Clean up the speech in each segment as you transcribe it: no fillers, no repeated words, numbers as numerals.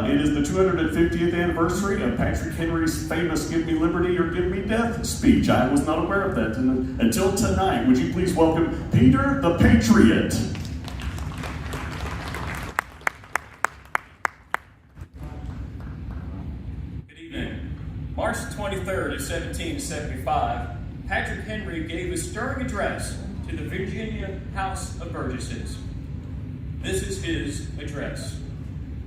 It is the 250th anniversary of Patrick Henry's famous Give Me Liberty or Give Me Death speech. I was not aware of that until tonight. Would you please welcome Peter the Patriot? Good evening. March 23rd of 1775, Patrick Henry gave a stirring address to the Virginia House of Burgesses. This is his address.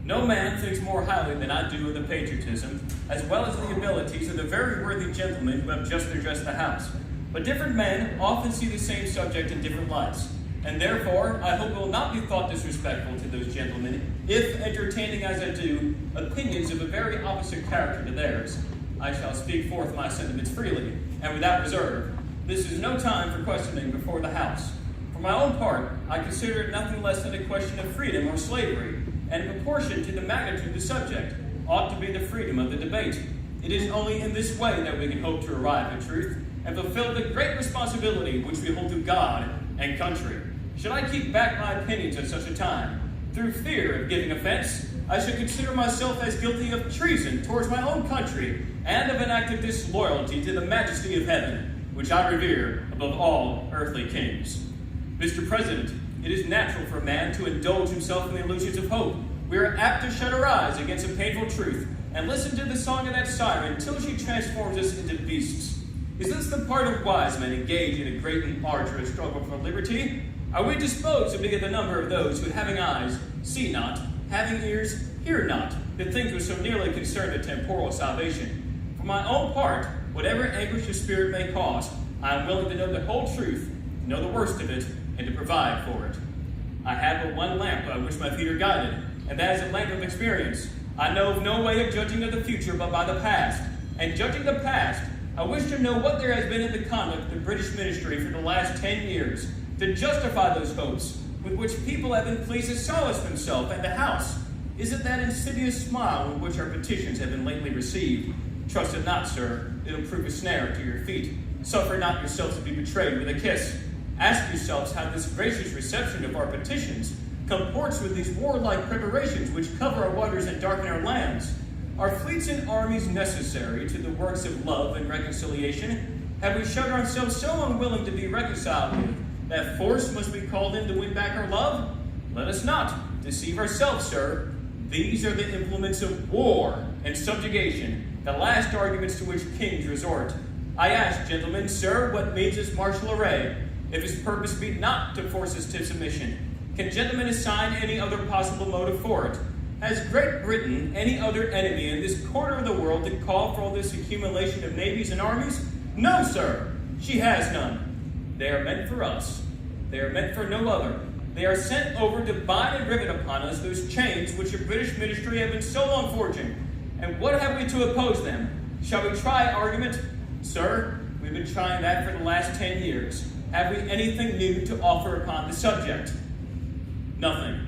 No man thinks more highly than I do of the patriotism, as well as the abilities of the very worthy gentlemen who have just addressed the House. But different men often see the same subject in different lights, and therefore I hope it will not be thought disrespectful to those gentlemen if, entertaining as I do opinions of a very opposite character to theirs, I shall speak forth my sentiments freely and without reserve. This is no time for questioning before the House. For my own part, I consider it nothing less than a question of freedom or slavery, and in proportion to the magnitude of the subject, ought to be the freedom of the debate. It is only in this way that we can hope to arrive at truth and fulfill the great responsibility which we hold to God and country. Should I keep back my opinions at such a time, through fear of giving offense, I should consider myself as guilty of treason towards my own country and of an act of disloyalty to the majesty of heaven, which I revere above all earthly kings. Mr. President, it is natural for a man to indulge himself in the illusions of hope. We are apt to shut our eyes against a painful truth and listen to the song of that siren till she transforms us into beasts. Is this the part of wise men engaged in a great and arduous struggle for liberty? Are we disposed to be of the number of those who, having eyes, see not, having ears, hear not, the things which so nearly concern the temporal salvation? For my own part, whatever anguish of spirit may cause, I am willing to know the whole truth, to know the worst of it, and to provide for it. I have but one lamp by which my feet are guided, and that is a lamp of experience. I know of no way of judging of the future but by the past. And judging the past, I wish to know what there has been in the conduct of the British ministry for the last 10 years to justify those hopes with which people have been pleased to solace themselves and the House. Is it that insidious smile with which our petitions have been lately received? Trust it not, sir. It'll prove a snare to your feet. Suffer not yourselves to be betrayed with a kiss. Ask yourselves how this gracious reception of our petitions comports with these warlike preparations which cover our waters and darken our lands. Are fleets and armies necessary to the works of love and reconciliation? Have we showed ourselves so unwilling to be reconciled with that force must be called in to win back our love? Let us not deceive ourselves, sir. These are the implements of war and subjugation, the last arguments to which kings resort. I ask, gentlemen, sir, what means this martial array? If his purpose be not to force us to submission, can gentlemen assign any other possible motive for it? Has Great Britain any other enemy in this corner of the world to call for all this accumulation of navies and armies? No, sir, she has none. They are meant for us. They are meant for no other. They are sent over to bind and rivet upon us those chains which the British ministry have been so long forging. And what have we to oppose them? Shall we try argument? Sir, we've been trying that for the last 10 years. Have we anything new to offer upon the subject? Nothing.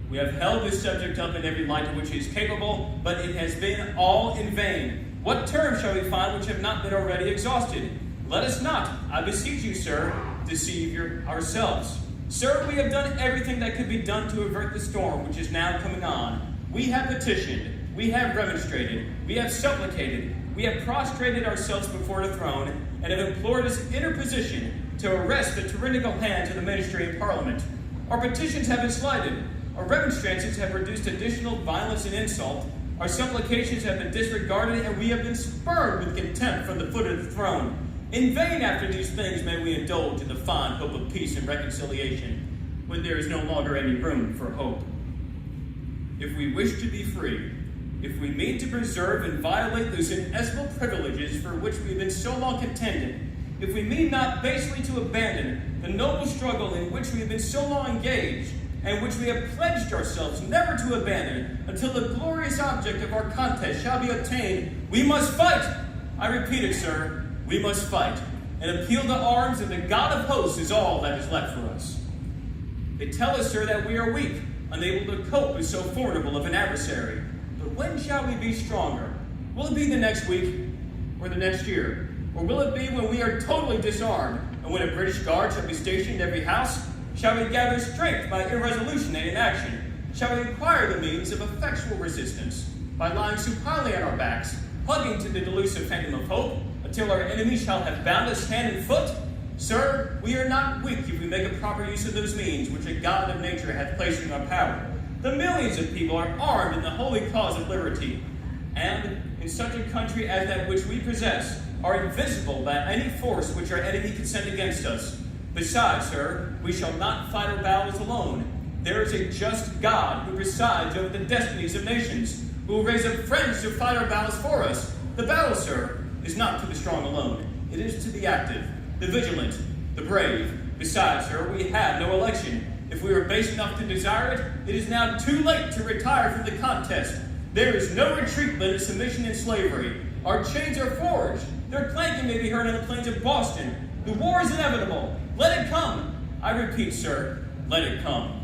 We have held this subject up in every light of which he is capable, but it has been all in vain. What terms shall we find which have not been already exhausted? Let us not, I beseech you, sir, deceive ourselves. Sir, we have done everything that could be done to avert the storm which is now coming on. We have petitioned, we have remonstrated, we have supplicated, we have prostrated ourselves before the throne, and have implored his interposition to arrest the tyrannical hands of the ministry and parliament. Our petitions have been slighted. Our remonstrances have produced additional violence and insult. Our supplications have been disregarded, and we have been spurned with contempt from the foot of the throne. In vain after these things may we indulge in the fond hope of peace and reconciliation, when there is no longer any room for hope. If we wish to be free, if we mean to preserve and violate those inestimable privileges for which we have been so long contending, if we mean not basely to abandon the noble struggle in which we have been so long engaged, and which we have pledged ourselves never to abandon until the glorious object of our contest shall be obtained, we must fight. I repeat it, sir, we must fight. An appeal to arms and the God of hosts is all that is left for us. They tell us, sir, that we are weak, unable to cope with so formidable of an adversary. But when shall we be stronger? Will it be the next week or the next year? Or will it be when we are totally disarmed and when a British guard shall be stationed in every house? Shall we gather strength by irresolution and inaction? shall we acquire the means of effectual resistance by lying supinely on our backs, hugging to the delusive phantom of hope, until our enemy shall have bound us hand and foot? Sir, we are not weak if we make a proper use of those means which a God of nature hath placed in our power. The millions of people are armed in the holy cause of liberty, and in such a country as that which we possess, are invisible by any force which our enemy can send against us. Besides, sir, we shall not fight our battles alone. There is a just God who presides over the destinies of nations, who will raise up friends to fight our battles for us. The battle, sir, is not to the strong alone. It is to the active, the vigilant, the brave. Besides, sir, we have no election. If we were base enough to desire it, it is now too late to retire from the contest. There is no retreat but in submission and slavery. Our chains are forged. Their clanking may be heard on the plains of Boston. The war is inevitable. Let it come. I repeat, sir, let it come.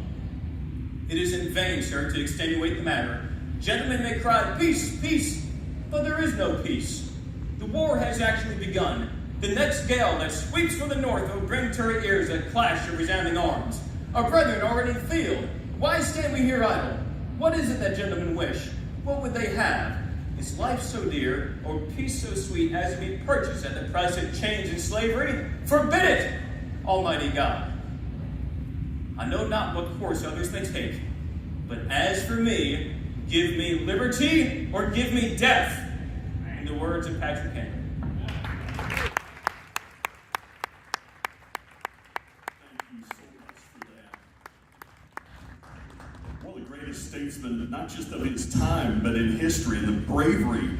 It is in vain, sir, to extenuate the matter. Gentlemen may cry, peace, peace, but there is no peace. The war has actually begun. The next gale that sweeps from the north will bring to our ears a clash of resounding arms. Our brethren are already in the field. Why stand we here idle? What is it that gentlemen wish? What would they have? Is life so dear, or peace so sweet as to be purchased at the price of chains and slavery? Forbid it, Almighty God. I know not what course others may take, but as for me, give me liberty or give me death, in the words of Patrick Henry. One of the greatest statesmen, not just of his time, but in history, and the bravery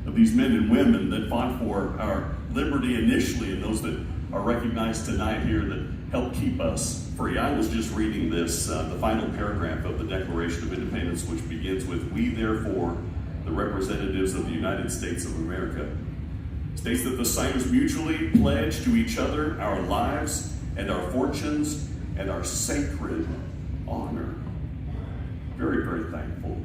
of these men and women that fought for our liberty initially, and those that are recognized tonight here that help keep us free. I was just reading this, the final paragraph of the Declaration of Independence, which begins with, "We therefore, the representatives of the United States of America," states that the signers mutually pledge to each other our lives and our fortunes and our sacred honor. Very, very thankful